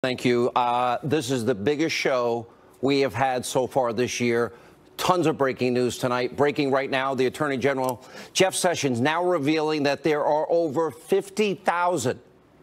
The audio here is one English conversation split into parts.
Thank you. This is the biggest show we have had so far this year. Tons of breaking news tonight. Breaking right now, the Attorney General, Jeff Sessions, now revealing that there are over 50,000.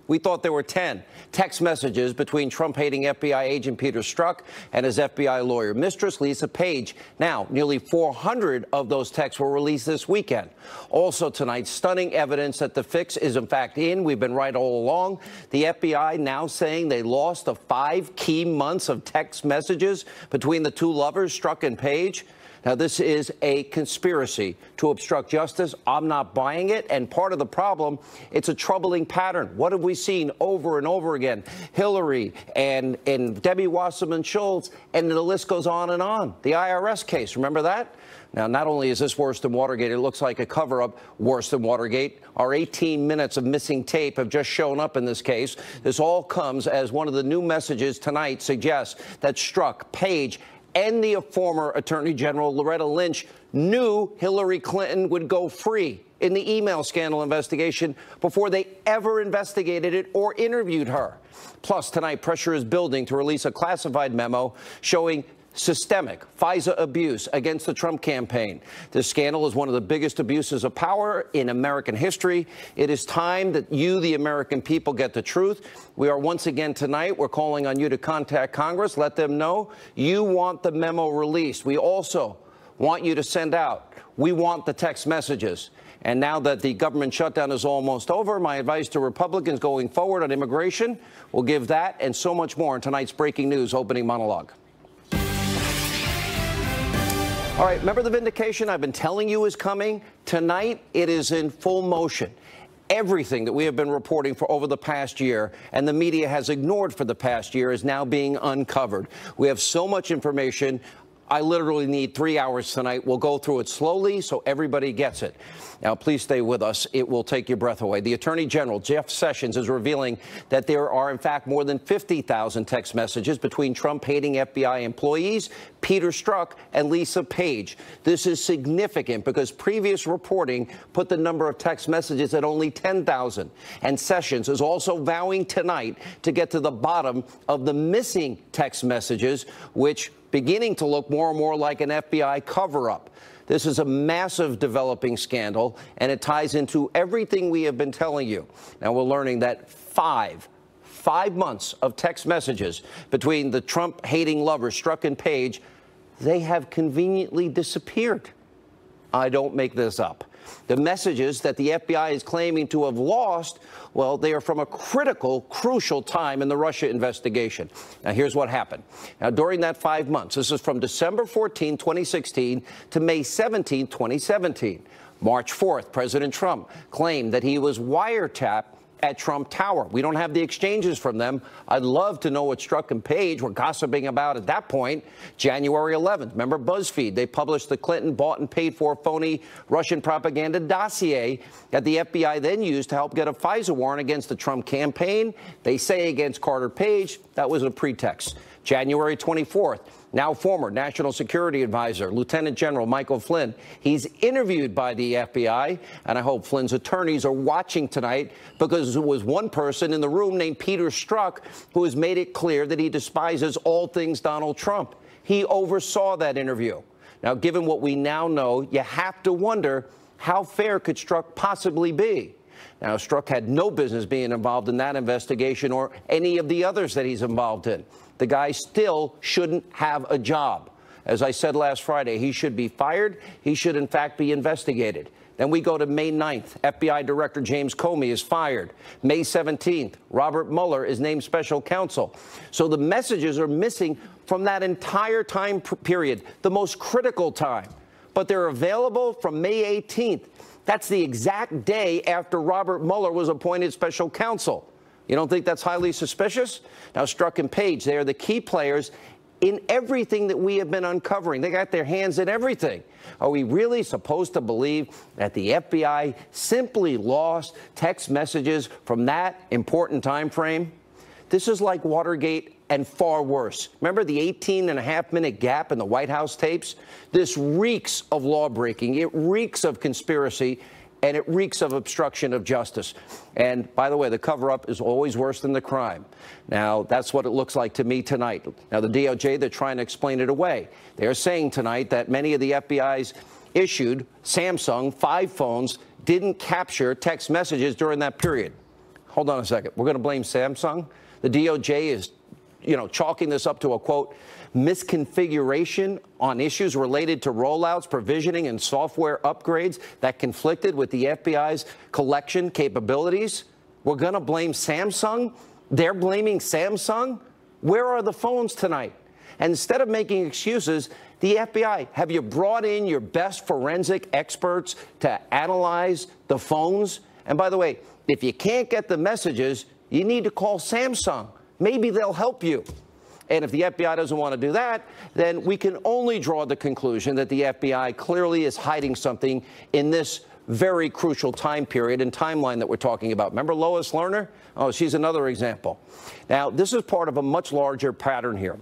We thought there were 10 text messages between Trump-hating FBI agent Peter Strzok and his FBI lawyer, Mistress Lisa Page. Now, nearly 400 of those texts were released this weekend. Also tonight, stunning evidence that the fix is in fact in. We've been right all along. The FBI now saying they lost the 5 key months of text messages between the two lovers, Strzok and Page. Now, this is a conspiracy to obstruct justice. I'm not buying it. And part of the problem, it's a troubling pattern. What have we seen over and over again? Hillary and Debbie Wasserman Schultz, and the list goes on and on. The IRS case, remember that? Now, not only is this worse than Watergate, it looks like a cover-up worse than Watergate. Our 18 minutes of missing tape have just shown up in this case. This all comes as one of the new messages tonight suggests that Strzok, Page, and the former Attorney General Loretta Lynch knew Hillary Clinton would go free in the email scandal investigation before they ever investigated it or interviewed her. Plus, tonight, pressure is building to release a classified memo showing systemic FISA abuse against the Trump campaign. This scandal is one of the biggest abuses of power in American history. It is time that you, the American people, get the truth. We are once again tonight, we're calling on you to contact Congress. Let them know you want the memo released. We also want you to send out. We want the text messages. And now that the government shutdown is almost over, my advice to Republicans going forward on immigration will give that and so much more in tonight's breaking news opening monologue. All right, remember the vindication I've been telling you is coming? Tonight, it is in full motion. Everything that we have been reporting for over the past year and the media has ignored for the past year is now being uncovered. We have so much information. I literally need 3 hours tonight. We'll go through it slowly so everybody gets it. Now, please stay with us. It will take your breath away. The Attorney General, Jeff Sessions, is revealing that there are, in fact, more than 50,000 text messages between Trump-hating FBI employees, Peter Strzok, and Lisa Page. This is significant because previous reporting put the number of text messages at only 10,000. And Sessions is also vowing tonight to get to the bottom of the missing text messages, which beginning to look more and more like an FBI cover-up. This is a massive developing scandal, and it ties into everything we have been telling you. Now, we're learning that five months of text messages between the Trump-hating lovers, Strzok and Page, they have conveniently disappeared. I don't make this up. The messages that the FBI is claiming to have lost, well, they are from a crucial time in the Russia investigation. Now, here's what happened. Now, during that 5 months, this is from December 14, 2016 to May 17, 2017. March 4th, President Trump claimed that he was wiretapped at Trump Tower. We don't have the exchanges from them. I'd love to know what Strzok and Page were gossiping about at that point. January 11th, remember BuzzFeed? They published the Clinton bought and paid for phony Russian propaganda dossier that the FBI then used to help get a FISA warrant against the Trump campaign. They say against Carter Page. That was a pretext. January 24th, now former National Security Advisor, Lieutenant General Michael Flynn. He's interviewed by the FBI, and I hope Flynn's attorneys are watching tonight because there was one person in the room named Peter Strzok who has made it clear that he despises all things Donald Trump. He oversaw that interview. Now, given what we now know, you have to wonder, how fair could Strzok possibly be? Now, Strzok had no business being involved in that investigation or any of the others that he's involved in. The guy still shouldn't have a job. As I said last Friday, he should be fired. He should, in fact, be investigated. Then we go to May 9th. FBI Director James Comey is fired. May 17th, Robert Mueller is named special counsel. So the messages are missing from that entire time period, the most critical time. But they're available from May 18th. That's the exact day after Robert Mueller was appointed special counsel. You don't think that's highly suspicious? Now, Strzok and Page, they are the key players in everything that we have been uncovering. They got their hands in everything. Are we really supposed to believe that the FBI simply lost text messages from that important time frame? This is like Watergate and far worse. Remember the 18-and-a-half-minute gap in the White House tapes? This reeks of law breaking. It reeks of conspiracy. and it reeks of obstruction of justice. And by the way, the cover-up is always worse than the crime. Now, that's what it looks like to me tonight. Now, the DOJ, they're trying to explain it away. They're saying tonight that many of the FBI's issued Samsung 5 phones didn't capture text messages during that period. Hold on a second. We're going to blame Samsung? The DOJ is, chalking this up to a, quote, misconfiguration on issues related to rollouts, provisioning, and software upgrades that conflicted with the FBI's collection capabilities. We're going to blame Samsung? They're blaming Samsung? Where are the phones tonight? And instead of making excuses, the FBI, have you brought in your best forensic experts to analyze the phones? And by the way, if you can't get the messages, you need to call Samsung. Maybe they'll help you. And if the FBI doesn't want to do that, then we can only draw the conclusion that the FBI clearly is hiding something in this very crucial time period and timeline that we're talking about. Remember Lois Lerner? Oh, she's another example. Now, this is part of a much larger pattern here.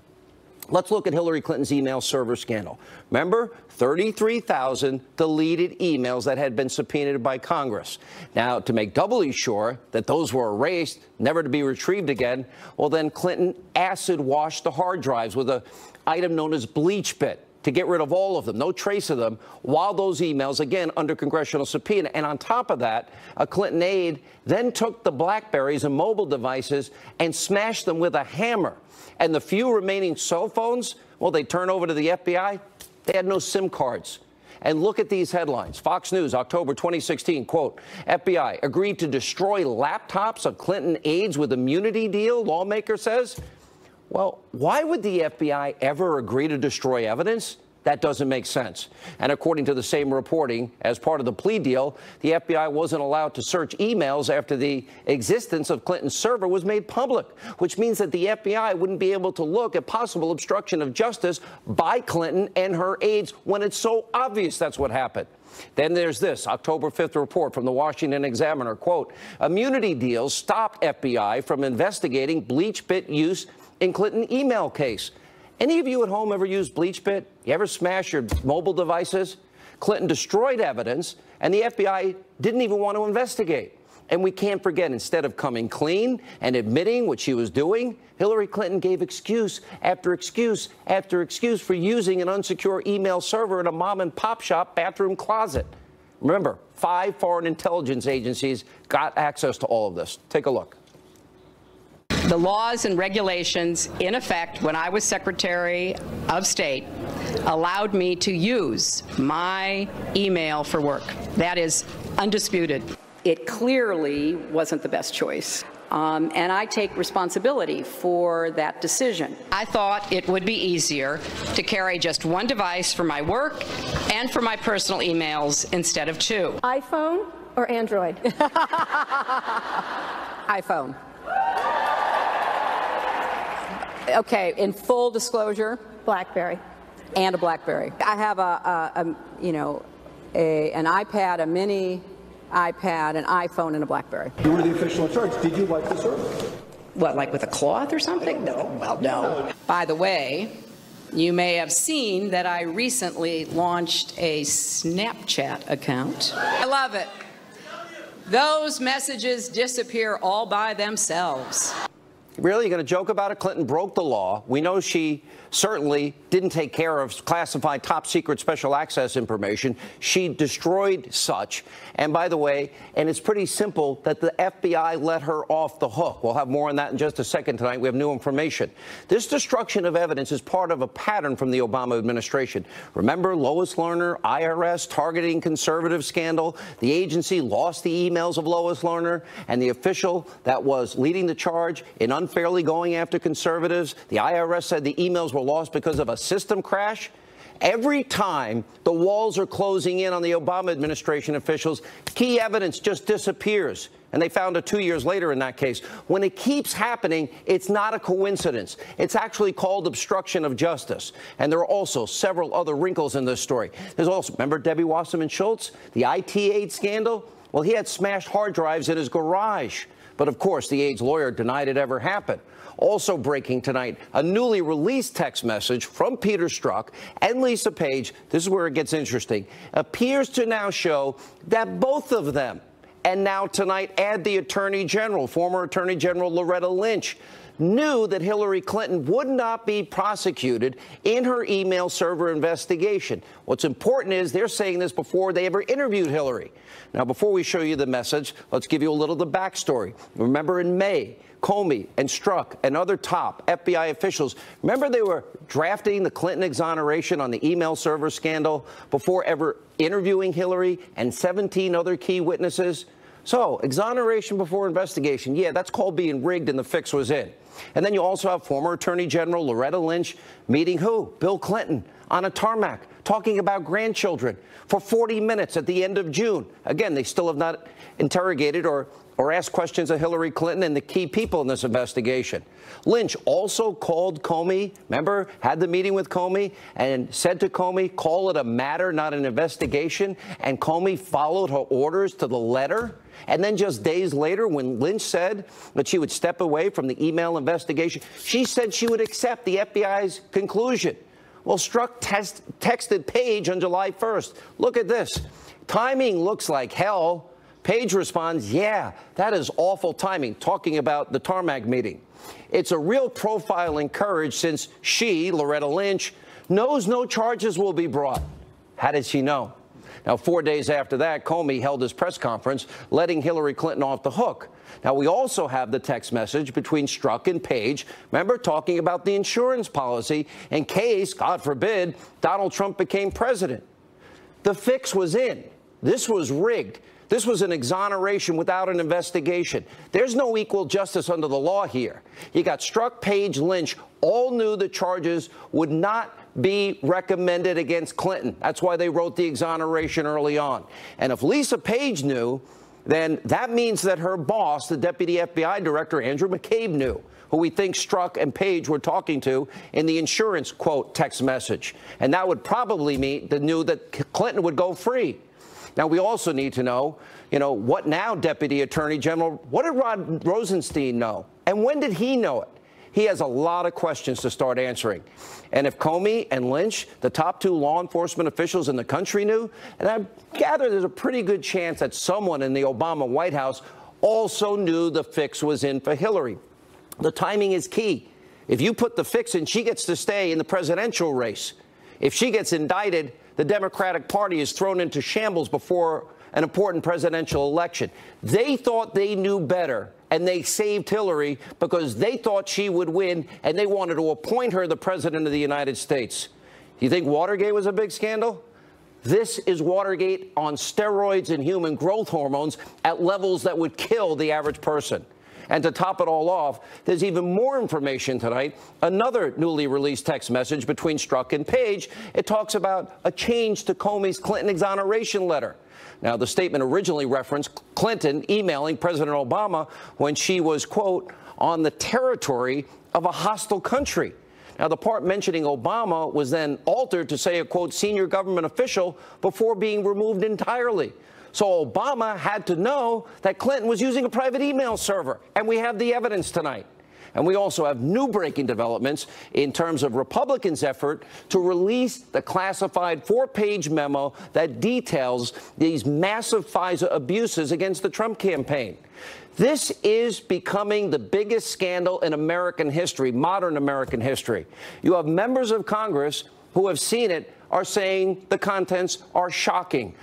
Let's look at Hillary Clinton's email server scandal. Remember, 33,000 deleted emails that had been subpoenaed by Congress. Now, to make doubly sure that those were erased, never to be retrieved again, well, then Clinton acid washed the hard drives with an item known as bleach bit to get rid of all of them, no trace of them, while those emails, again, under congressional subpoena. And on top of that, a Clinton aide then took the BlackBerries and mobile devices and smashed them with a hammer. And the few remaining cell phones, well, they turn over to the FBI. They had no SIM cards. And look at these headlines. Fox News, October 2016, quote, FBI agreed to destroy laptops of Clinton aides with immunity deal, lawmaker says. Well, why would the FBI ever agree to destroy evidence? That doesn't make sense. And according to the same reporting, as part of the plea deal, the FBI wasn't allowed to search emails after the existence of Clinton's server was made public, which means that the FBI wouldn't be able to look at possible obstruction of justice by Clinton and her aides when it's so obvious that's what happened. Then there's this October 5th report from the Washington Examiner, quote, immunity deals stopped FBI from investigating bleach bit use in Clinton email case. Any of you at home ever use BleachBit? You ever smash your mobile devices? Clinton destroyed evidence, and the FBI didn't even want to investigate. And we can't forget, instead of coming clean and admitting what she was doing, Hillary Clinton gave excuse after excuse after excuse for using an unsecure email server in a mom-and-pop shop bathroom closet. Remember, 5 foreign intelligence agencies got access to all of this. Take a look. The laws and regulations in effect when I was Secretary of State allowed me to use my email for work. That is undisputed. It clearly wasn't the best choice. And I take responsibility for that decision. I thought it would be easier to carry just one device for my work and for my personal emails instead of 2. iPhone or Android? iPhone. Okay, in full disclosure, BlackBerry. and a BlackBerry. I have an iPad, a mini iPad, an iPhone, and a BlackBerry. You were the official in charge. Did you wipe the server? What, like with a cloth or something? No, well, no. By the way, you may have seen that I recently launched a Snapchat account. I love it. Those messages disappear all by themselves. Really? You're going to joke about it? Clinton broke the law. We know she certainly didn't take care of classified top secret special access information. She destroyed such. And by the way, and it's pretty simple that the FBI let her off the hook. We'll have more on that in just a second tonight. We have new information. This destruction of evidence is part of a pattern from the Obama administration. Remember Lois Lerner, IRS targeting conservative scandal? The agency lost the emails of Lois Lerner, and the official that was leading the charge in unfairly going after conservatives, the IRS said the emails were lost because of a system crash. Every time the walls are closing in on the Obama administration officials, key evidence just disappears. And they found it 2 years later in that case. When it keeps happening, it's not a coincidence. It's actually called obstruction of justice. And there are also several other wrinkles in this story. There's also, remember Debbie Wasserman Schultz, the IT aid scandal? Well, he had smashed hard drives in his garage. But of course, the aide's lawyer denied it ever happened. Also breaking tonight, a newly released text message from Peter Strzok and Lisa Page, this is where it gets interesting, appears to now show that both of them, and now tonight add the Attorney General, former Attorney General Loretta Lynch, knew that Hillary Clinton would not be prosecuted in her email server investigation. What's important is they're saying this before they ever interviewed Hillary. Now, before we show you the message, let's give you a little of the backstory. Remember in May, Comey and Strzok and other top FBI officials, remember they were drafting the Clinton exoneration on the email server scandal before ever interviewing Hillary and 17 other key witnesses? So, exoneration before investigation, yeah, that's called being rigged, and the fix was in. And then you also have former Attorney General Loretta Lynch meeting who? Bill Clinton on a tarmac, talking about grandchildren for 40 minutes at the end of June. Again, they still have not interrogated or asked questions of Hillary Clinton and the key people in this investigation. Lynch also called Comey, remember, had the meeting with Comey and said to Comey, call it a matter, not an investigation. And Comey followed her orders to the letter. And then just days later, when Lynch said that she would step away from the email investigation, she said she would accept the FBI's conclusion. Well, Strzok texted Page on July 1st. Look at this. Timing looks like hell. Page responds, yeah, that is awful timing, talking about the tarmac meeting. It's a real profile in courage since she, Loretta Lynch, knows no charges will be brought. How did she know? Now, 4 days after that, Comey held his press conference, letting Hillary Clinton off the hook. Now, we also have the text message between Strzok and Page, remember, talking about the insurance policy in case, God forbid, Donald Trump became president. The fix was in. This was rigged. This was an exoneration without an investigation. There's no equal justice under the law here. You got Strzok, Page, Lynch, all knew the charges would not be recommended against Clinton. That's why they wrote the exoneration early on. And if Lisa Page knew, then that means that her boss, the deputy FBI director, Andrew McCabe, knew, who we think Strzok and Page were talking to in the insurance, quote, text message. And that would probably mean they knew that Clinton would go free. Now, we also need to know, what now, Deputy Attorney General? What did Rod Rosenstein know? And when did he know it? He has a lot of questions to start answering. And if Comey and Lynch, the top two law enforcement officials in the country, knew, and I gather there's a pretty good chance that someone in the Obama White House also knew the fix was in for Hillary. The timing is key. If you put the fix in, she gets to stay in the presidential race. If she gets indicted, the Democratic Party is thrown into shambles before an important presidential election. They thought they knew better, and they saved Hillary because they thought she would win, and they wanted to appoint her the president of the United States. Do you think Watergate was a big scandal? This is Watergate on steroids and human growth hormones at levels that would kill the average person. And to top it all off, there's even more information tonight. Another newly released text message between Strzok and Page. It talks about a change to Comey's Clinton exoneration letter. Now, the statement originally referenced Clinton emailing President Obama when she was, quote, on the territory of a hostile country. Now, the part mentioning Obama was then altered to say a, quote, senior government official before being removed entirely. So Obama had to know that Clinton was using a private email server, and we have the evidence tonight. And we also have new breaking developments in terms of Republicans' effort to release the classified 4-page memo that details these massive FISA abuses against the Trump campaign. This is becoming the biggest scandal in American history, modern American history. You have members of Congress who have seen it are saying the contents are shocking,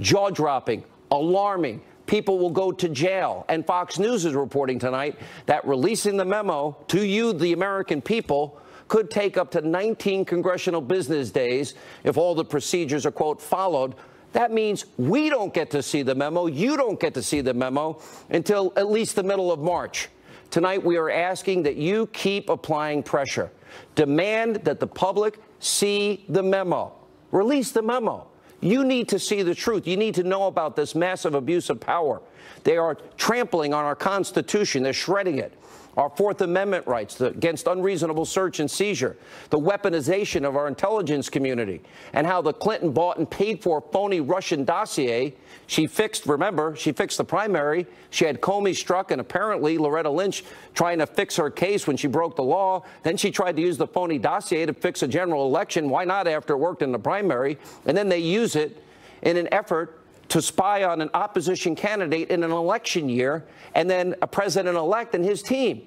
jaw-dropping, alarming. People will go to jail. And Fox News is reporting tonight that releasing the memo to you, the American people, could take up to 19 congressional business days if all the procedures are, quote, followed. That means we don't get to see the memo. You don't get to see the memo until at least the middle of March. Tonight, we are asking that you keep applying pressure. Demand that the public see the memo. Release the memo. You need to see the truth. You need to know about this massive abuse of power. They are trampling on our Constitution. They're shredding it. our Fourth Amendment rights against unreasonable search and seizure, the weaponization of our intelligence community, and how the Clinton bought and paid for phony Russian dossier. She fixed, remember, she fixed the primary. She had Comey, Strzok, and apparently Loretta Lynch trying to fix her case when she broke the law. Then she tried to use the phony dossier to fix a general election. Why not after it worked in the primary? And then they use it in an effort to spy on an opposition candidate in an election year, and then a president-elect and his team.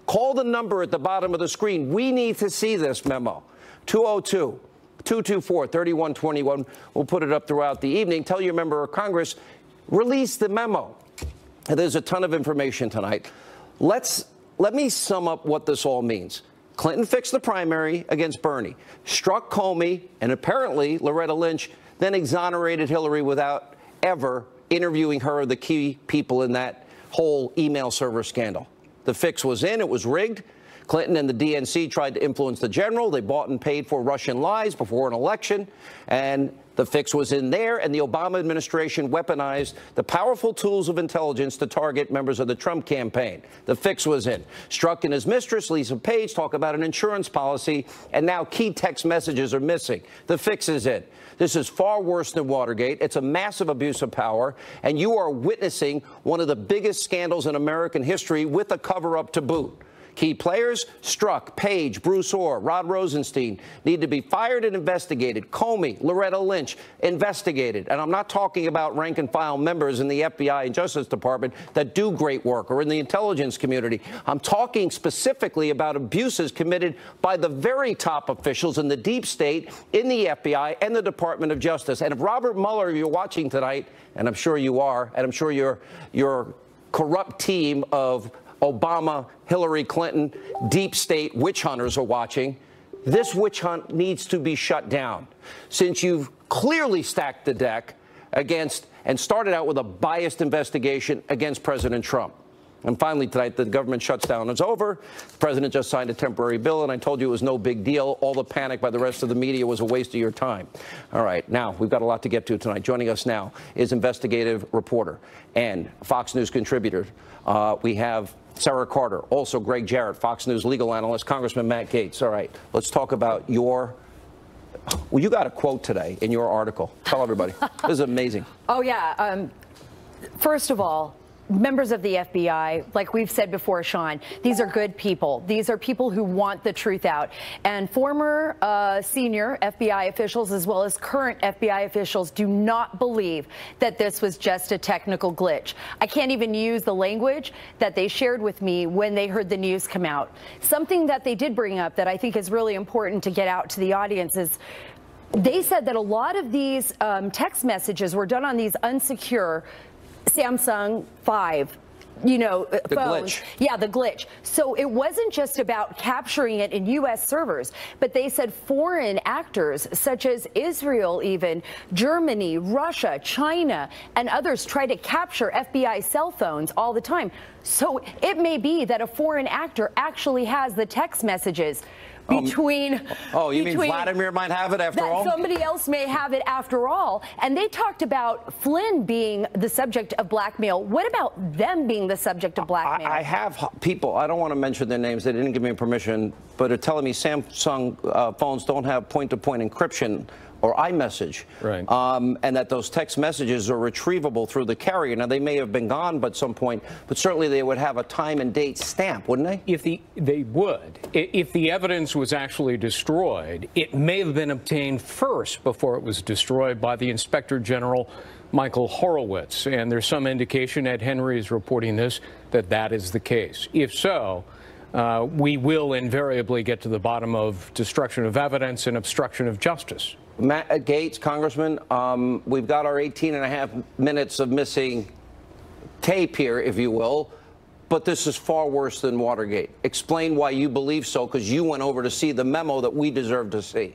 Call the number at the bottom of the screen. We need to see this memo. 202-224-3121. We'll put it up throughout the evening. Tell your member of Congress, release the memo. And there's a ton of information tonight. Let me sum up what this all means. Clinton fixed the primary against Bernie, struck Comey, and apparently Loretta Lynch then exonerated Hillary without ever interviewing her or the key people in that whole email server scandal. The fix was in. It was rigged. Clinton and the DNC tried to influence the general. They bought and paid for Russian lies before an election, and the fix was in there, and the Obama administration weaponized the powerful tools of intelligence to target members of the Trump campaign. The fix was in. Strzok and his mistress, Lisa Page, talk about an insurance policy, and now key text messages are missing. The fix is in. This is far worse than Watergate. It's a massive abuse of power, and you are witnessing one of the biggest scandals in American history with a cover-up to boot. Key players, Strzok, Page, Bruce Orr, Rod Rosenstein, need to be fired and investigated. Comey, Loretta Lynch, investigated. And I'm not talking about rank-and-file members in the FBI and Justice Department that do great work or in the intelligence community. I'm talking specifically about abuses committed by the very top officials in the deep state, in the FBI, and the Department of Justice. And if Robert Mueller, you're watching tonight, and I'm sure you are, and I'm sure your corrupt team of Obama, Hillary Clinton, deep state witch hunters are watching. This witch hunt needs to be shut down. Since you've clearly stacked the deck against and started out with a biased investigation against President Trump. And finally, tonight, the government shutdown is over. The president just signed a temporary bill, and I told you it was no big deal. All the panic by the rest of the media was a waste of your time. All right, now, we've got a lot to get to tonight. Joining us now is investigative reporter and Fox News contributor. We have Sarah Carter, also Greg Jarrett, Fox News legal analyst, Congressman Matt Gaetz. All right, let's talk about your... Well, you got a quote today in your article. Tell everybody. This is amazing. Oh, yeah. First of all, members of the FBI, like we've said before, Sean, these are good people. These are people who want the truth out. And former senior FBI officials, as well as current FBI officials, do not believe that this was just a technical glitch. I can't even use the language that they shared with me when they heard the news come out. Something that they did bring up that I think is really important to get out to the audience is they said that a lot of these text messages were done on these unsecure Samsung 5, phones. Glitch. Yeah, the glitch. So it wasn't just about capturing it in U.S. servers, but they said foreign actors such as Israel, even Germany, Russia, China, and others try to capture FBI cell phones all the time. So it may be that a foreign actor actually has the text messages between... you mean Vladimir might have it after all? Somebody else may have it after all. And they talked about Flynn being the subject of blackmail. What about them being the subject of blackmail? I have people, I don't want to mention their names, they didn't give me permission, but are telling me Samsung phones don't have point-to-point encryption or iMessage, right. And that those text messages are retrievable through the carrier. Now, they may have been gone by some point, but certainly they would have a time and date stamp, wouldn't they? They would. If the evidence was actually destroyed, it may have been obtained first before it was destroyed by the Inspector General, Michael Horowitz. And there's some indication, Ed Henry is reporting this, that that is the case. If so, we will invariably get to the bottom of destruction of evidence and obstruction of justice. Matt Gaetz, Congressman, we've got our 18.5 minutes of missing tape here, if you will, but this is far worse than Watergate. Explain why you believe so, because you went over to see the memo that we deserve to see.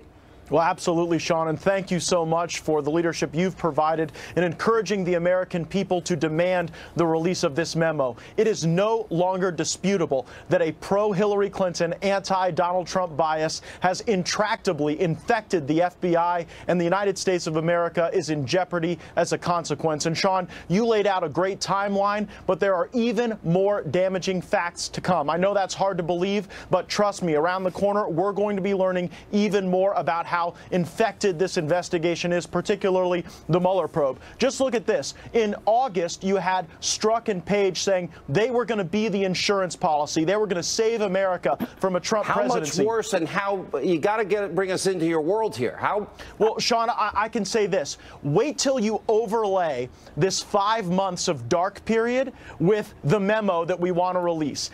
Well, absolutely, Sean, and thank you so much for the leadership you've provided in encouraging the American people to demand the release of this memo. It is no longer disputable that a pro-Hillary Clinton, anti-Donald Trump bias has intractably infected the FBI, and the United States of America is in jeopardy as a consequence. And Sean, you laid out a great timeline, but there are even more damaging facts to come. I know that's hard to believe, but trust me, around the corner, we're going to be learning even more about how infected this investigation is, particularly the Mueller probe. Just look at this. In August, you had Strzok and Page saying they were going to be the insurance policy. They were going to save America from a Trump presidency. How much worse, and how you got to bring us into your world here? How? Well, Sean, I can say this. Wait till you overlay this 5 months of dark period with the memo that we want to release.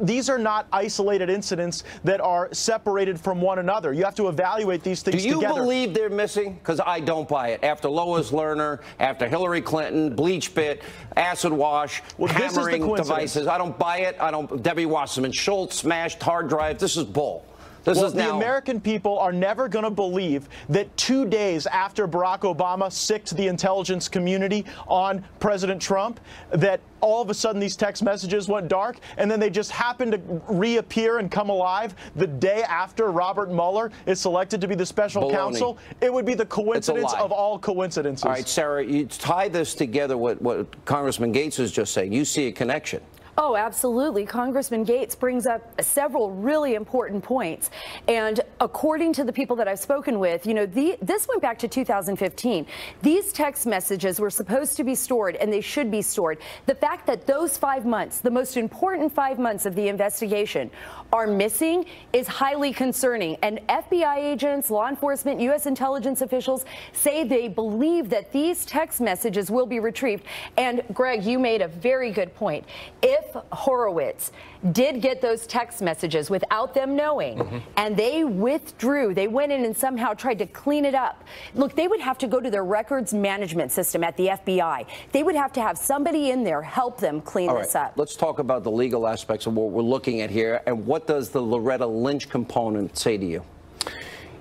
These are not isolated incidents that are separated from one another. You have to evaluate these things together. Do you together. believe they're missing? Because I don't buy it. After Lois Lerner, after Hillary Clinton, bleach pit, acid wash, hammering devices, I don't buy it. Debbie Wasserman Schultz smashed hard drive. This is bull. The American people are never going to believe that 2 days after Barack Obama sicked the intelligence community on President Trump, that all of a sudden these text messages went dark, and then they just happened to reappear and come alive the day after Robert Mueller is selected to be the special counsel. It would be the coincidence of all coincidences. All right, Sarah, you tie this together with what Congressman Gates is just saying. You see a connection. Oh, absolutely. Congressman Gates brings up several really important points. And according to the people that I've spoken with, you know, this went back to 2015. These text messages were supposed to be stored, and they should be stored. The fact that those 5 months, the most important 5 months of the investigation, are missing is highly concerning. And FBI agents, law enforcement, U.S. intelligence officials say they believe that these text messages will be retrieved. And Greg, you made a very good point. If Horowitz did get those text messages without them knowing, and they withdrew, they went in and somehow tried to clean it up. Look, they would have to go to their records management system at the FBI. They would have to have somebody in there help them clean this up. Let's talk about the legal aspects of what we're looking at here. And what does the Loretta Lynch component say to you?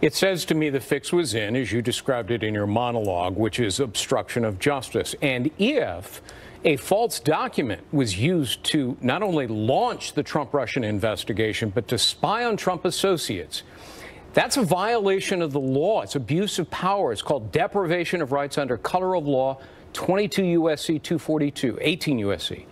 It says to me the fix was in, as you described it in your monologue, which is obstruction of justice. And if a false document was used to not only launch the Trump-Russian investigation, but to spy on Trump associates, that's a violation of the law. It's abuse of power. It's called deprivation of rights under color of law, 22 U.S.C. 242, 18 U.S.C.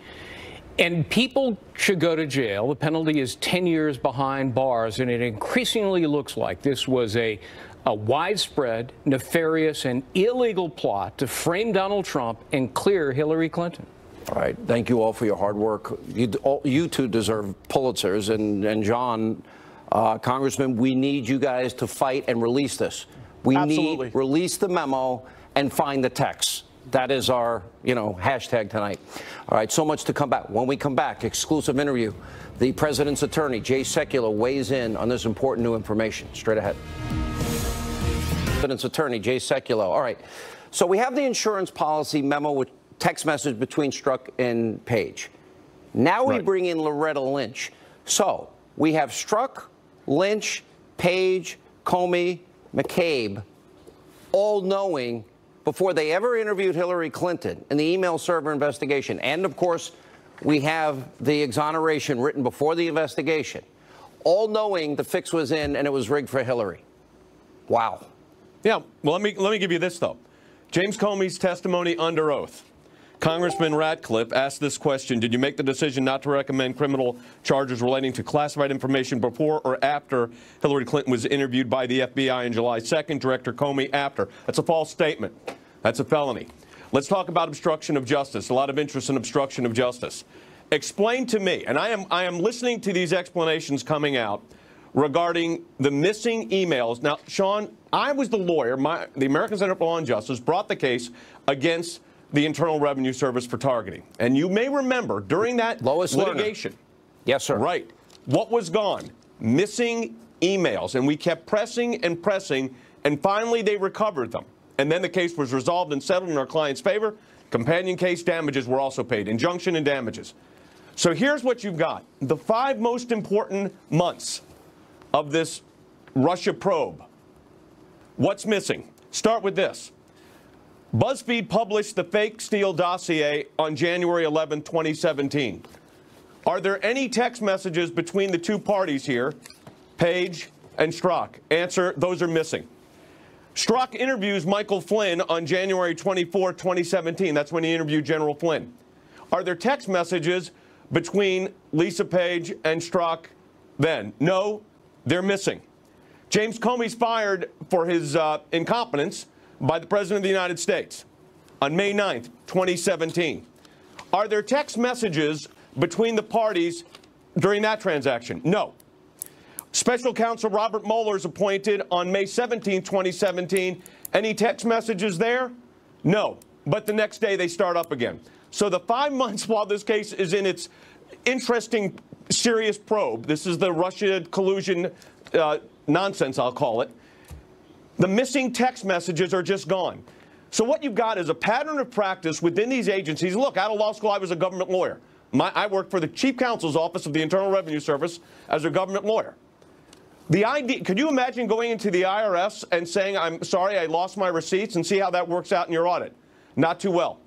And people should go to jail. The penalty is 10 years behind bars, and it increasingly looks like this was a widespread, nefarious, and illegal plot to frame Donald Trump and clear Hillary Clinton. All right. Thank you all for your hard work. You two deserve Pulitzers. And John, Congressman, we need you guys to fight and release this. We need release the memo and find the text. That is our, hashtag tonight. All right. So much to come back. When we come back, exclusive interview. The president's attorney, Jay Sekulow, weighs in on this important new information. Straight ahead. President's attorney, Jay Sekulow. All right. So we have the insurance policy memo with text message between Strzok and Page. Now we bring in Loretta Lynch. So we have Strzok, Lynch, Page, Comey, McCabe, all knowing before they ever interviewed Hillary Clinton in the email server investigation. And, of course, we have the exoneration written before the investigation, all knowing the fix was in and it was rigged for Hillary. Wow. Yeah, well, let me give you this, though. James Comey's testimony under oath. Congressman Ratcliffe asked this question: did you make the decision not to recommend criminal charges relating to classified information before or after Hillary Clinton was interviewed by the FBI on July 2nd? Director Comey, after. That's a false statement. That's a felony. Let's talk about obstruction of justice. A lot of interest in obstruction of justice. Explain to me, and I am listening to these explanations coming out regarding the missing emails. Now, Sean, I was the lawyer. The American Center for Law and Justice brought the case against the Internal Revenue Service for targeting. And you may remember during that litigation. Yes, sir. Right. What was gone? Missing emails. And we kept pressing and pressing, and finally they recovered them. And then the case was resolved and settled in our client's favor. Companion case damages were also paid, injunction and damages. So here's what you've got. The 5 most important months of this Russia probe. What's missing? Start with this. BuzzFeed published the fake Steele dossier on January 11, 2017. Are there any text messages between the two parties here, Page and Strzok? Answer, those are missing. Strzok interviews Michael Flynn on January 24, 2017. That's when he interviewed General Flynn. Are there text messages between Lisa Page and Strzok then? No, they're missing. James Comey's fired for his incompetence by the President of the United States on May 9th, 2017. Are there text messages between the parties during that transaction? No. Special Counsel Robert Mueller is appointed on May 17, 2017. Any text messages there? No. But the next day they start up again. So the 5 months while this case is in its interesting, serious probe, this is the Russia collusion nonsense, I'll call it, the missing text messages are just gone. So what you've got is a pattern of practice within these agencies. Look, out of law school, I was a government lawyer. I worked for the Chief Counsel's Office of the Internal Revenue Service as a government lawyer. The idea, could you imagine going into the IRS and saying, I'm sorry, I lost my receipts, and see how that works out in your audit? Not too well.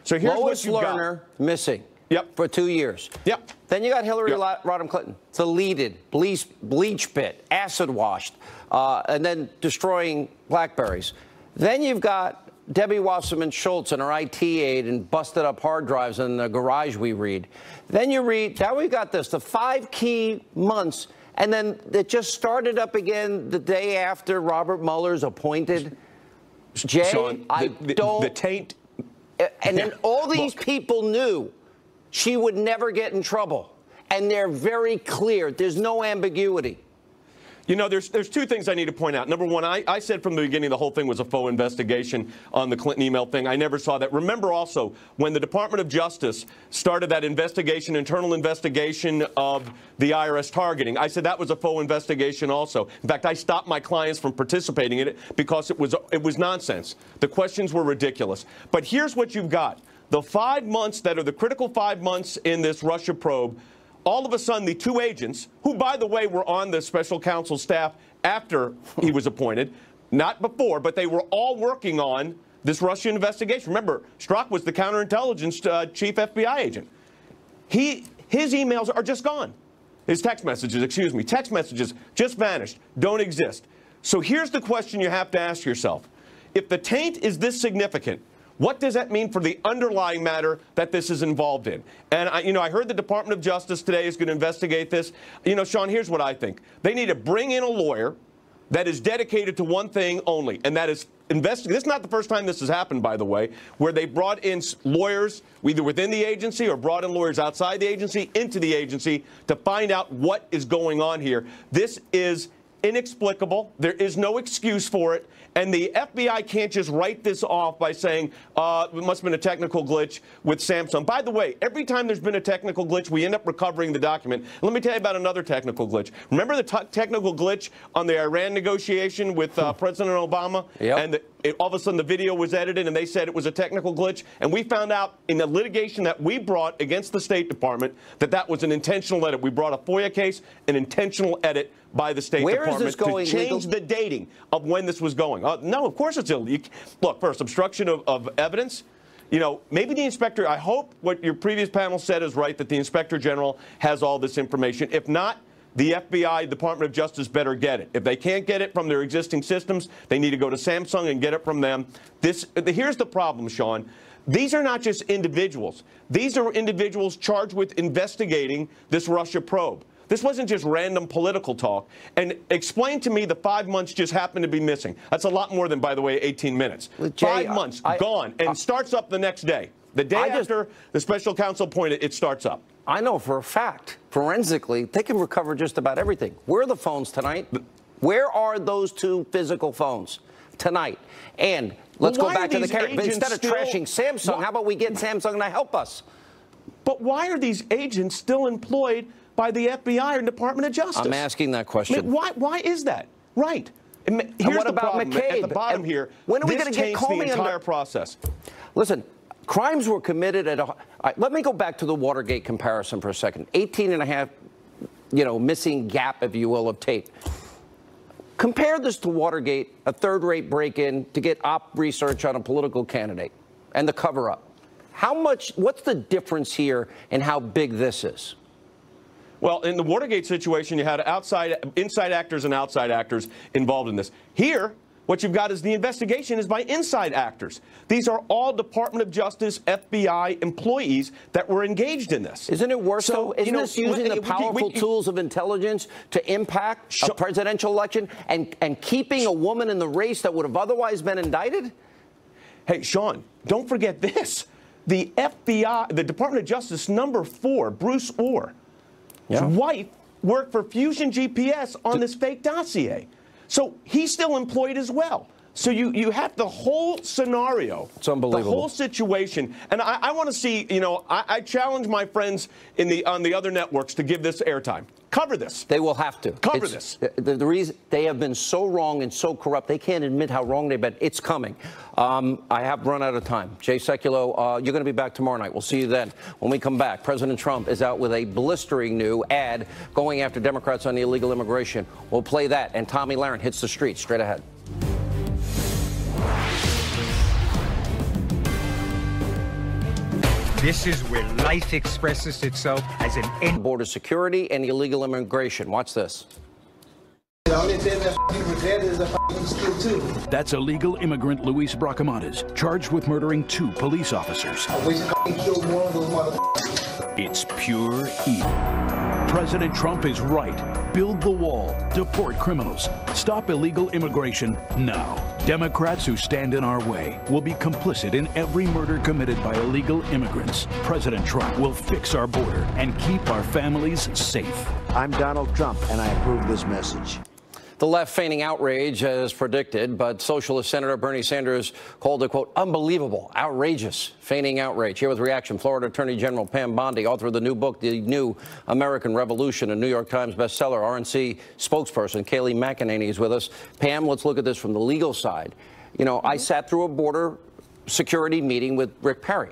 So here's Lois what you've Lerner got. missing. Yep. For 2 years. Yep. Then you got Hillary Yep. Rodham Clinton, deleted, bleach pit, acid washed, and then destroying BlackBerries. Then you've got Debbie Wasserman Schultz and her IT aide and busted up hard drives in the garage we read. Then you read, now we've got this, the 5 key months, and then it just started up again the day after Robert Mueller's appointed. Jay, Sean, the taint. And then all these people knew she would never get in trouble. And they're very clear. There's no ambiguity. You know, there's two things I need to point out. Number one, I said from the beginning the whole thing was a faux investigation on the Clinton email thing. I never saw that. Remember also, when the Department of Justice started that investigation, internal investigation of the IRS targeting, I said that was a faux investigation also. In fact, I stopped my clients from participating in it because it was nonsense. The questions were ridiculous. But here's what you've got. The 5 months that are the critical 5 months in this Russia probe, all of a sudden, the two agents, who, by the way, were on the special counsel staff after he was appointed, not before, but they were all working on this Russian investigation. Remember, Strzok was the counterintelligence chief FBI agent. His emails are just gone. His text messages just vanished, don't exist. So here's the question you have to ask yourself. If the taint is this significant, what does that mean for the underlying matter that this is involved in? And, I heard the Department of Justice today is going to investigate this. Sean, here's what I think. They need to bring in a lawyer that is dedicated to one thing only, and that is investigate. This is not the first time this has happened, by the way, where they brought in lawyers either within the agency or brought in lawyers outside the agency into the agency to find out what is going on here. This is inexplicable. There is no excuse for it. And the FBI can't just write this off by saying it must have been a technical glitch with Samsung. By the way, every time there's been a technical glitch, we end up recovering the document. Let me tell you about another technical glitch. Remember the technical glitch on the Iran negotiation with President Obama? Yep. And all of a sudden the video was edited and they said it was a technical glitch. And we found out in the litigation that we brought against the State Department that was an intentional edit. We brought a FOIA case, an intentional edit by the State Department to change the dating of when this was going. No, of course it's illegal. Look, first, obstruction of evidence. Maybe the inspector, I hope what your previous panel said is right, that the Inspector General has all this information. If not, the FBI, Department of Justice, better get it. If they can't get it from their existing systems, they need to go to Samsung and get it from them. Here's the problem, Sean. These are not just individuals. These are individuals charged with investigating this Russia probe. This wasn't just random political talk. And explain to me the 5 months just happened to be missing. That's a lot more than, by the way, 18 minutes. Jay, 5 months, gone, and starts up the next day. The day after the special counsel appointed, it starts up. I know for a fact, forensically, they can recover just about everything. Where are the phones tonight? Where are those two physical phones tonight? And let's go back to the character. Instead of trashing Samsung, how about we get Samsung to help us? But why are these agents still employed by the FBI or Department of Justice? I'm asking that question. I mean, why is that? Right. Here's what about problem. McCabe? At the bottom here, when are we going to get Comey the entire process? Listen, crimes were committed at let me go back to the Watergate comparison for a second. 18 and a half, missing gap, if you will, of tape. Compare this to Watergate, a third-rate break-in to get op research on a political candidate and the cover-up. What's the difference here in how big this is? Well, in the Watergate situation, you had inside actors and outside actors involved in this. Here, what you've got is the investigation is by inside actors. These are all Department of Justice, FBI employees that were engaged in this. Isn't it worse, though? Isn't this using the powerful tools of intelligence to impact a presidential election and keeping a woman in the race that would have otherwise been indicted? Hey, Sean, don't forget this. The FBI, the Department of Justice #4, Bruce Orr, his wife worked for Fusion GPS on this fake dossier. So he's still employed as well. So you have the whole scenario. It's unbelievable. The whole situation. And I want to see, I challenge my friends on the other networks to give this airtime. Cover this. They will have to. Cover this. The reason they have been so wrong and so corrupt, they can't admit how wrong they've been. It's coming. I have run out of time. Jay Sekulow, you're going to be back tomorrow night. We'll see you then. When we come back, President Trump is out with a blistering new ad going after Democrats on the illegal immigration. We'll play that. And Tommy Lahren hits the streets straight ahead. This is where life expresses itself as an end. Border security and illegal immigration. Watch this. That's illegal immigrant Luis Bracamontes, charged with murdering 2 police officers. It's pure evil. President Trump is right. Build the wall. Deport criminals. Stop illegal immigration now. Democrats who stand in our way will be complicit in every murder committed by illegal immigrants. President Trump will fix our border and keep our families safe. I'm Donald Trump, and I approve this message. The left feigning outrage as predicted, but Socialist Senator Bernie Sanders called it, quote, unbelievable, outrageous, feigning outrage. Here with reaction, Florida Attorney General Pam Bondi, author of the new book, The New American Revolution, a New York Times bestseller. RNC spokesperson Kayleigh McEnany is with us. Pam, let's look at this from the legal side. I sat through a border security meeting with Rick Perry.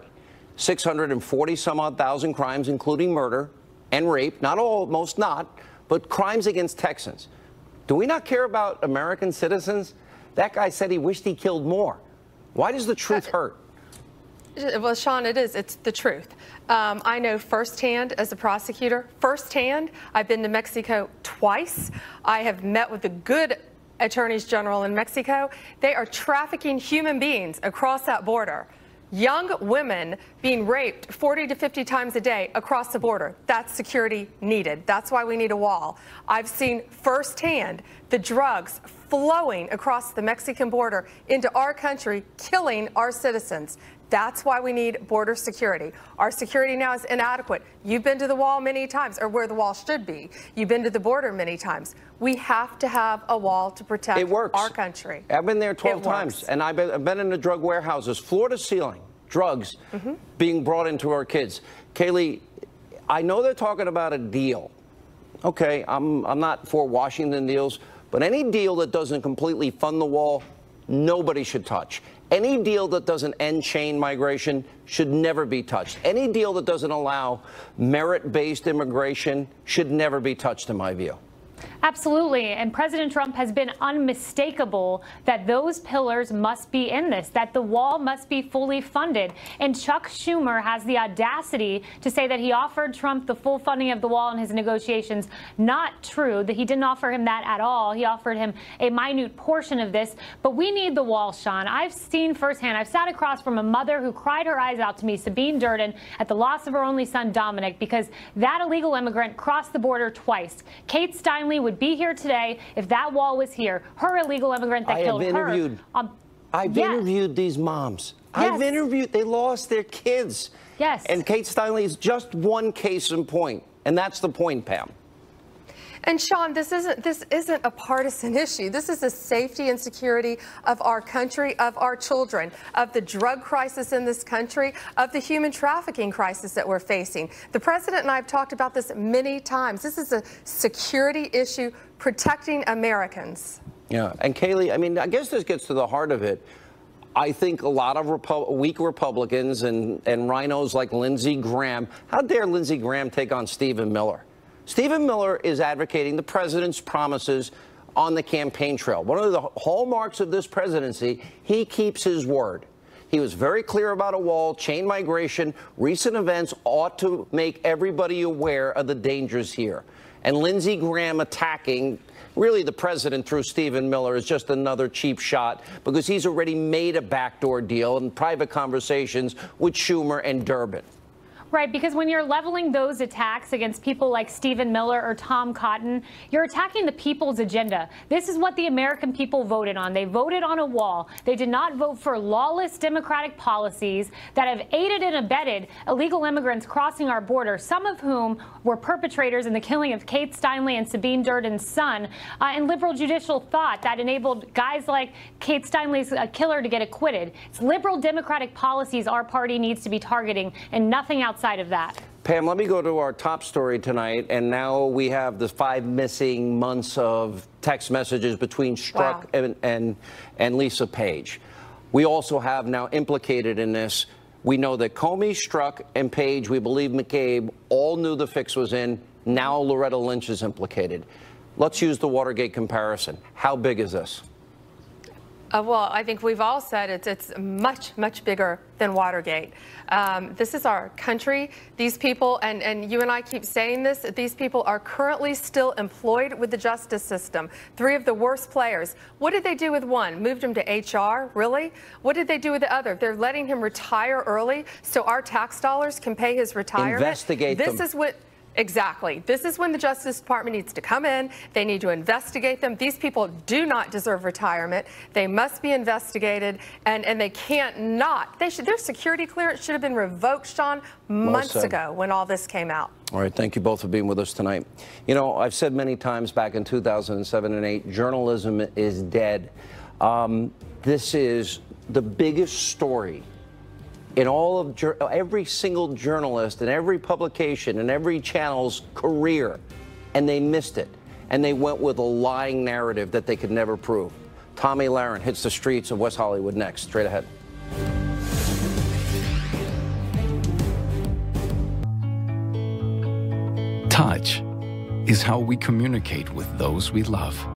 640 some odd thousand crimes, including murder and rape. Not all, most not, but crimes against Texans. Do we not care about American citizens? That guy said he wished he killed more. Why does the truth hurt? Well, Sean, it's the truth. I know firsthand as a prosecutor, I've been to Mexico twice. I have met with the good attorneys general in Mexico. They are trafficking human beings across that border. Young women being raped 40 to 50 times a day across the border. That's security needed. That's why we need a wall. I've seen firsthand the drugs flowing across the Mexican border into our country, killing our citizens. That's why we need border security. Our security now is inadequate. You've been to the wall many times, or where the wall should be. You've been to the border many times. We have to have a wall to protect our country. I've been there 12 times, and I've been in the drug warehouses, floor to ceiling, drugs being brought into our kids. Kayleigh, I know they're talking about a deal. Okay, I'm not for Washington deals, but any deal that doesn't completely fund the wall, nobody should touch. Any deal that doesn't end chain migration should never be touched. Any deal that doesn't allow merit-based immigration should never be touched, in my view. Absolutely. And President Trump has been unmistakable that those pillars must be in this, that the wall must be fully funded. And Chuck Schumer has the audacity to say that he offered Trump the full funding of the wall in his negotiations. Not true, that he didn't offer him that at all. He offered him a minute portion of this. But we need the wall, Sean. I've seen firsthand. I've sat across from a mother who cried her eyes out to me, Sabine Durden, at the loss of her only son, Dominic, because that illegal immigrant crossed the border twice. Kate Steinle would be here today if that wall was here. Her illegal immigrant that killed her. I've interviewed these moms. I've interviewed, they lost their kids. Yes. And Kate Steinle is just one case in point. And that's the point, Pam. And Sean, this isn't a partisan issue. This is the safety and security of our country, of our children, of the drug crisis in this country, of the human trafficking crisis that we're facing. The president and I have talked about this many times. This is a security issue protecting Americans. Yeah. And Kayleigh, I mean, I guess this gets to the heart of it. I think a lot of weak Republicans and rhinos like Lindsey Graham, how dare Lindsey Graham take on Stephen Miller? Stephen Miller is advocating the president's promises on the campaign trail. One of the hallmarks of this presidency, he keeps his word. He was very clear about a wall, chain migration. Recent events ought to make everybody aware of the dangers here. And Lindsey Graham attacking really the president through Stephen Miller is just another cheap shot because he's already made a backdoor deal in private conversations with Schumer and Durbin. Right, because when you're leveling those attacks against people like Stephen Miller or Tom Cotton, you're attacking the people's agenda. This is what the American people voted on. They voted on a wall. They did not vote for lawless Democratic policies that have aided and abetted illegal immigrants crossing our border, some of whom were perpetrators in the killing of Kate Steinle and Sabine Durden's son, and liberal judicial thought that enabled guys like Kate Steinle's killer to get acquitted. It's liberal Democratic policies our party needs to be targeting and nothing outside of that. Pam, let me go to our top story tonight, and now we have the 5 missing months of text messages between Strzok and Lisa Page. We also have now implicated in this. We know that Comey, Strzok, and Page, we believe McCabe, all knew the fix was in. Now Loretta Lynch is implicated. Let's use the Watergate comparison. How big is this? Well, I think we've all said it's much, much bigger than Watergate. This is our country. These people, and you and I keep saying this, these people are currently still employed with the justice system. 3 of the worst players. What did they do with one? Moved him to HR? Really? What did they do with the other? They're letting him retire early so our tax dollars can pay his retirement. Investigate them. This is what... Exactly. This is when the Justice Department needs to come in. They need to investigate them. These people do not deserve retirement. They must be investigated, and they can't not. Their security clearance should have been revoked, Sean, months ago when all this came out. All right. Thank you both for being with us tonight. You know, I've said many times back in 2007 and 8, journalism is dead. This is the biggest story in all of every single journalist and every publication and every channel's career, and they missed it. And they went with a lying narrative that they could never prove. Tomi Lahren hits the streets of West Hollywood next. Straight ahead. Touch is how we communicate with those we love.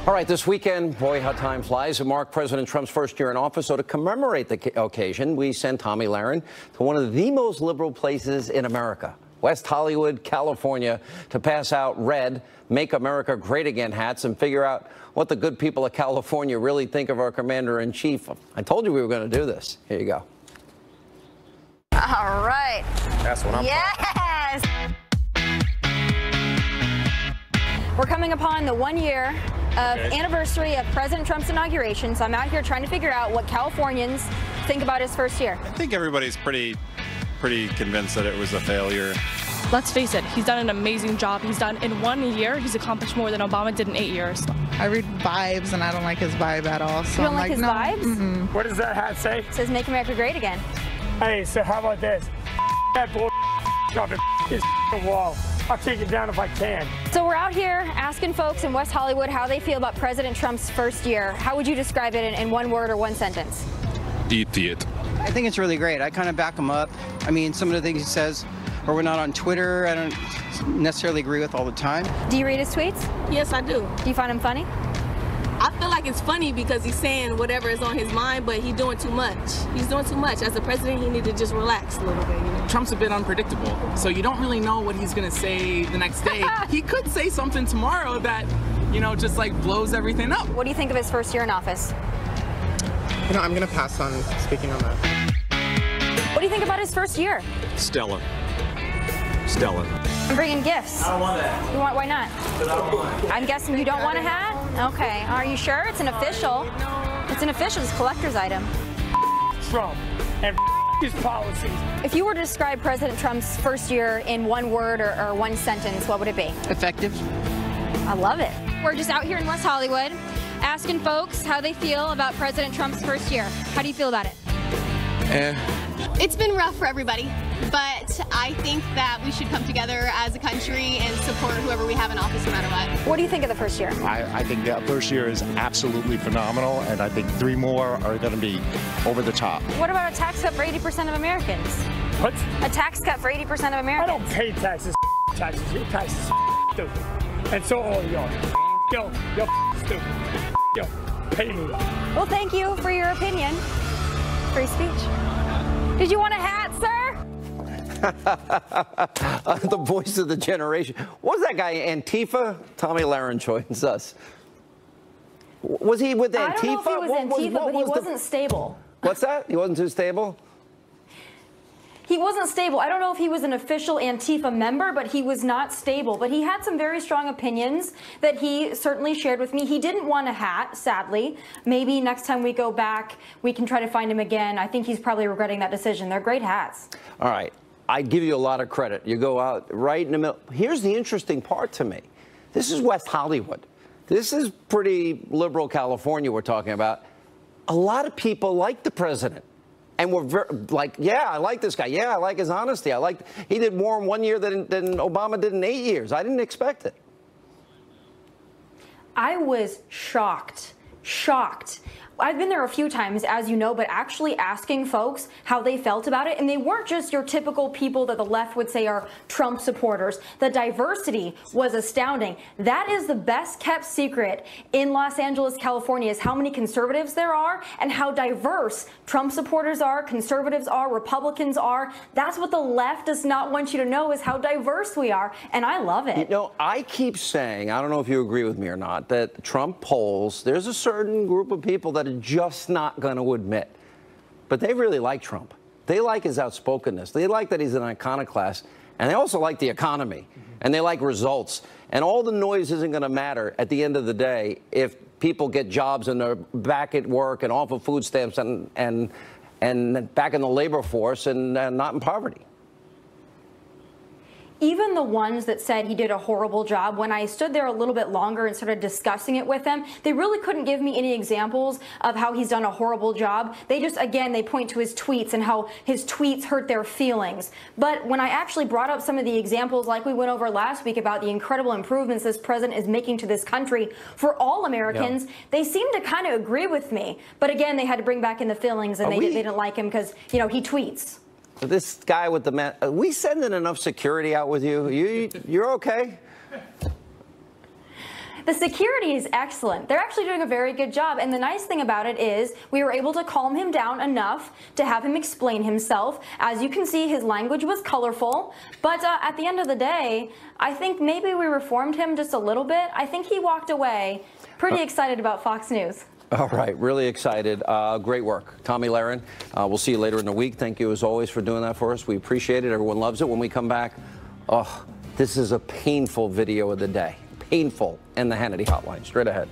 All right, this weekend, boy, how time flies. It marked President Trump's first year in office. So to commemorate the occasion, we sent Tomi Lahren to one of the most liberal places in America, West Hollywood, California, to pass out red Make America Great Again hats and figure out what the good people of California really think of our commander-in-chief. I told you we were going to do this. Here you go. All right. That's what I'm Yes! We're coming upon the 1 year of anniversary of President Trump's inauguration, so I'm out here trying to figure out what Californians think about his first year. I think everybody's pretty convinced that it was a failure. Let's face it, he's done an amazing job. He's done, in 1 year, he's accomplished more than Obama did in 8 years. I read vibes, and I don't like his vibe at all. So you don't like his vibes? Mm-mm. What does that hat say? It says Make America Great Again. Hey, so how about this? That bull Trump is the wall. I'll take it down if I can. So we're out here asking folks in West Hollywood how they feel about President Trump's first year. How would you describe it in one word or one sentence? Idiot. I think it's really great. I kind of back him up. I mean, some of the things he says, or we're not on Twitter, I don't necessarily agree with all the time. Do you read his tweets? Yes, I do. Do you find him funny? I feel like it's funny because he's saying whatever is on his mind, but he's doing too much. He's doing too much. As a president, he needs to just relax a little bit, you know? Trump's a bit unpredictable, so you don't really know what he's going to say the next day. He could say something tomorrow that, you know, just like blows everything up. What do you think of his first year in office? You know, I'm going to pass on speaking on that. What do you think about his first year? Stellar. Stellar. I'm bringing gifts. I don't want that. You want? Why not? But I don't want it. I'm guessing you don't want a hat? Okay. Are you sure? It's an official. It's an official. It's a collector's item. Trump and his policies. If you were to describe President Trump's first year in one word or one sentence, what would it be? Effective. I love it. We're just out here in West Hollywood asking folks how they feel about President Trump's first year. How do you feel about it? It's been rough for everybody, but I think that we should come together as a country and support whoever we have in office no matter what. What do you think of the first year? I think that first year is absolutely phenomenal, and I think 3 more are going to be over the top. What about a tax cut for 80% of Americans? What? A tax cut for 80% of Americans. I don't pay taxes. Taxes. Your taxes. stupid. And so all y'all. Yo, you're stupid. Yo, pay me. Well, thank you for your opinion. Free speech. Did you want a hat, sir? The voice of the generation. What was that guy, Antifa? Tomi Lahren joins us. Was he with Antifa? I don't know if he was Antifa, but he wasn't stable. What's that? He wasn't too stable? He wasn't stable. I don't know if he was an official Antifa member, but he was not stable. But he had some very strong opinions that he certainly shared with me. He didn't want a hat, sadly. Maybe next time we go back, we can try to find him again. I think he's probably regretting that decision. They're great hats. All right. I give you a lot of credit. You go out right in the middle. Here's the interesting part to me. This is West Hollywood. This is pretty liberal California we're talking about. A lot of people like the president. And we're like, yeah, I like this guy. Yeah, I like his honesty. He did more in 1 year than Obama did in 8 years. I didn't expect it. I was shocked. I've been there a few times, as you know, but actually asking folks how they felt about it, and they weren't just your typical people that the left would say are Trump supporters. The diversity was astounding. That is the best kept secret in Los Angeles, California, is how many conservatives there are and how diverse Trump supporters are, conservatives are, Republicans are. That's what the left does not want you to know, is how diverse we are, and I love it. You know, I keep saying, I don't know if you agree with me or not, that Trump polls, there's a certain group of people that are just not going to admit. But they really like Trump. They like his outspokenness. They like that he's an iconoclast. And they also like the economy. And they like results. And all the noise isn't going to matter at the end of the day if people get jobs and they're back at work and off of food stamps and back in the labor force and not in poverty. Even the ones that said he did a horrible job, when I stood there a little bit longer and started discussing it with them, they really couldn't give me any examples of how he's done a horrible job. They just, again, they point to his tweets and how his tweets hurt their feelings. But when I actually brought up some of the examples, like we went over last week about the incredible improvements this president is making to this country for all Americans, they seemed to kind of agree with me. But again, they had to bring back in the feelings, and they didn't like him because, you know, he tweets. This guy with the man, are we sending enough security out with you? You're okay? The security is excellent. They're actually doing a very good job. And the nice thing about it is we were able to calm him down enough to have him explain himself. As you can see, his language was colorful. But at the end of the day, I think maybe we reformed him just a little bit. I think he walked away pretty excited about Fox News. All right, really excited. Great work. Tomi Lahren, we'll see you later in the week. Thank you, as always, for doing that for us. We appreciate it. Everyone loves it. When we come back, this is a painful video of the day. Painful in the Hannity Hotline. Straight ahead.